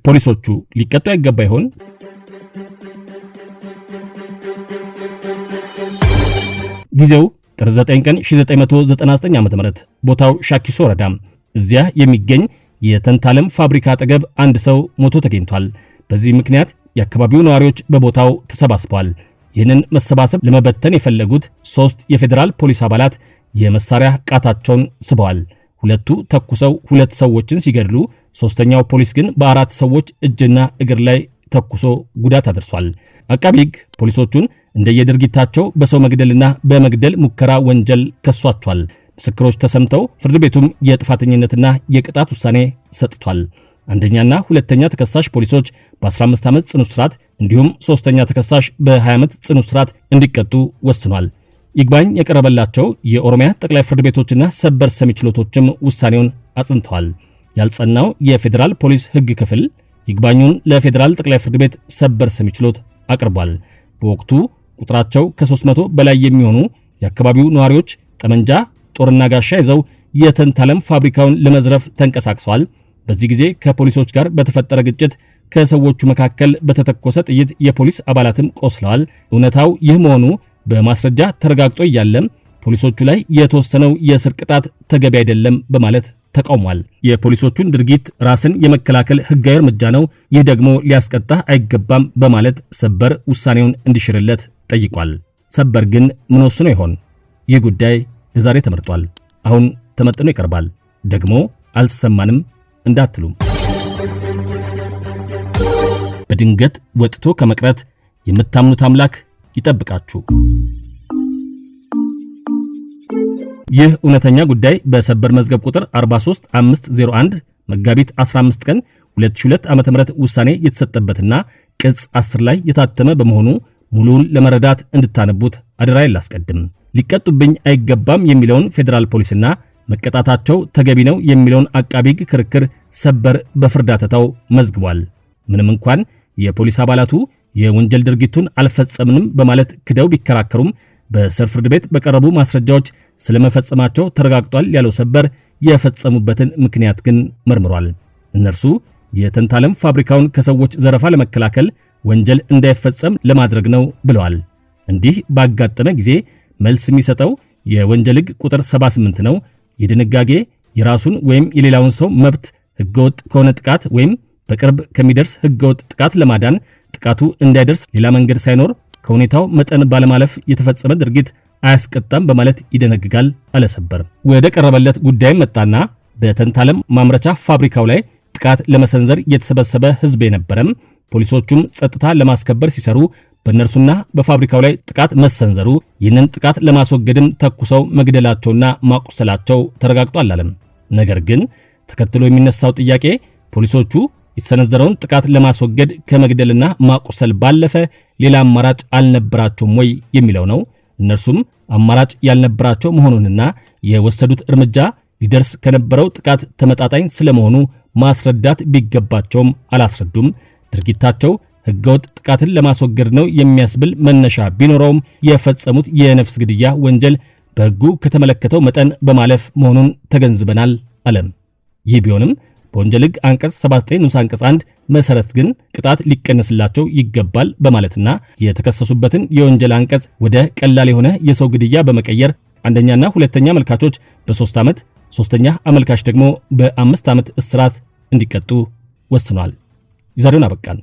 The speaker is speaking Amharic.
ፖሊሶቹ ሊቀጡ አይገባ ይሆን? ጊዜው ጥር 9 ቀን 1999 ዓ.ም ቦታው ሻኪሶ ወረዳ። እዚያ የሚገኝ የተንታለም ፋብሪካ አጠገብ አንድ ሰው ሞቶ ተገኝቷል። በዚህ ምክንያት የአካባቢው ነዋሪዎች በቦታው ተሰባስበዋል። ይህንን መሰባሰብ ለመበተን የፈለጉት 3 የፌዴራል ፖሊስ አባላት የመሳሪያ ቃታቸውን ስበዋል። ሁለቱ ተኩሰው 2 ሰዎችን ሲገድሉ፣ ሶስተኛው ፖሊስ ግን በ4 ሰዎች እጅና እግር ላይ ተኩሶ ጉዳት አድርሷል። አቃቤ ሕግ ፖሊሶቹን እንደየድርጊታቸው በሰው መግደልና በመግደል ሙከራ ወንጀል ከሷቸዋል። ምስክሮች ተሰምተው ፍርድ ቤቱም የጥፋተኝነትና የቅጣት ውሳኔ ሰጥቷል። አንደኛና ሁለተኛ ተከሳሽ ፖሊሶች በ15 ዓመት ጽኑ እስራት እንዲሁም ሶስተኛ ተከሳሽ በ20 ዓመት ጽኑ እስራት እንዲቀጡ ወስኗል። ይግባኝ የቀረበላቸው የኦሮሚያ ጠቅላይ ፍርድ ቤቶችና ሰበር ሰሚ ችሎቶችም ውሳኔውን አጽንተዋል። ያልጸናው የፌዴራል ፖሊስ ሕግ ክፍል ይግባኙን ለፌዴራል ጠቅላይ ፍርድ ቤት ሰበር ሰሚ ችሎት አቅርቧል። በወቅቱ ቁጥራቸው ከ300 በላይ የሚሆኑ የአካባቢው ነዋሪዎች ጠመንጃ፣ ጦርና ጋሻ ይዘው የተንታለም ፋብሪካውን ለመዝረፍ ተንቀሳቅሰዋል። በዚህ ጊዜ ከፖሊሶች ጋር በተፈጠረ ግጭት ከሰዎቹ መካከል በተተኮሰ ጥይት የፖሊስ አባላትም ቆስለዋል። እውነታው ይህ መሆኑ በማስረጃ ተረጋግጦ እያለም ፖሊሶቹ ላይ የተወሰነው የእስር ቅጣት ተገቢ አይደለም በማለት ተቃውሟል። የፖሊሶቹን ድርጊት ራስን የመከላከል ሕጋዊ እርምጃ ነው፣ ይህ ደግሞ ሊያስቀጣ አይገባም በማለት ሰበር ውሳኔውን እንዲሽርለት ጠይቋል። ሰበር ግን ምን ወስኖ ይሆን? ይህ ጉዳይ ለዛሬ ተመርጧል። አሁን ተመጥኖ ይቀርባል። ደግሞ አልሰማንም እንዳትሉም በድንገት ወጥቶ ከመቅረት የምታምኑት አምላክ ይጠብቃችሁ። ይህ እውነተኛ ጉዳይ በሰበር መዝገብ ቁጥር 43501 መጋቢት 15 ቀን 2002 ዓ.ም ውሳኔ የተሰጠበትና ቅጽ 10 ላይ የታተመ በመሆኑ ሙሉውን ለመረዳት እንድታነቡት አደራ ይላስቀድም። ሊቀጡብኝ አይገባም የሚለውን ፌዴራል ፖሊስና መቀጣታቸው ተገቢ ነው የሚለውን አቃቤ ሕግ ክርክር ሰበር በፍርድ አተታው መዝግቧል። ምንም እንኳን የፖሊስ አባላቱ የወንጀል ድርጊቱን አልፈጸምንም በማለት ክደው ቢከራከሩም በስር ፍርድ ቤት በቀረቡ ማስረጃዎች ስለመፈጸማቸው ተረጋግጧል ያለው ሰበር የፈጸሙበትን ምክንያት ግን መርምሯል። እነርሱ የተንታለም ፋብሪካውን ከሰዎች ዘረፋ ለመከላከል ወንጀል እንዳይፈጸም ለማድረግ ነው ብለዋል። እንዲህ ባጋጠመ ጊዜ መልስ የሚሰጠው የወንጀል ሕግ ቁጥር 78 ነው። የድንጋጌ የራሱን ወይም የሌላውን ሰው መብት ሕገወጥ ከሆነ ጥቃት ወይም በቅርብ ከሚደርስ ሕገወጥ ጥቃት ለማዳን ጥቃቱ እንዳይደርስ ሌላ መንገድ ሳይኖር ከሁኔታው መጠን ባለማለፍ የተፈጸመ ድርጊት አያስቀጣም በማለት ይደነግጋል አለ ሰበር። ወደ ቀረበለት ጉዳይ መጣና በተንታለም ማምረቻ ፋብሪካው ላይ ጥቃት ለመሰንዘር የተሰበሰበ ሕዝብ የነበረም ፖሊሶቹም ጸጥታ ለማስከበር ሲሰሩ በእነርሱና በፋብሪካው ላይ ጥቃት መሰንዘሩ ይህንን ጥቃት ለማስወገድም ተኩሰው መግደላቸውና ማቁሰላቸው ተረጋግጧል አለም። ነገር ግን ተከትሎ የሚነሳው ጥያቄ ፖሊሶቹ የተሰነዘረውን ጥቃት ለማስወገድ ከመግደልና ማቁሰል ባለፈ ሌላ አማራጭ አልነበራቸውም ወይ የሚለው ነው። እነርሱም አማራጭ ያልነበራቸው መሆኑንና የወሰዱት እርምጃ ሊደርስ ከነበረው ጥቃት ተመጣጣኝ ስለመሆኑ ማስረዳት ቢገባቸውም አላስረዱም። ድርጊታቸው ሕገወጥ ጥቃትን ለማስወገድ ነው የሚያስብል መነሻ ቢኖረውም የፈጸሙት የነፍስ ግድያ ወንጀል በሕጉ ከተመለከተው መጠን በማለፍ መሆኑን ተገንዝበናል አለም። ይህ ቢሆንም በወንጀል ሕግ አንቀጽ 79 ንዑስ አንቀጽ 1 መሰረት ግን ቅጣት ሊቀነስላቸው ይገባል በማለትና የተከሰሱበትን የወንጀል አንቀጽ ወደ ቀላል የሆነ የሰው ግድያ በመቀየር አንደኛና ሁለተኛ አመልካቾች በ3 ዓመት፣ ሶስተኛ አመልካች ደግሞ በ5 ዓመት እስራት እንዲቀጡ ወስኗል። ይዛሬውን አበቃን።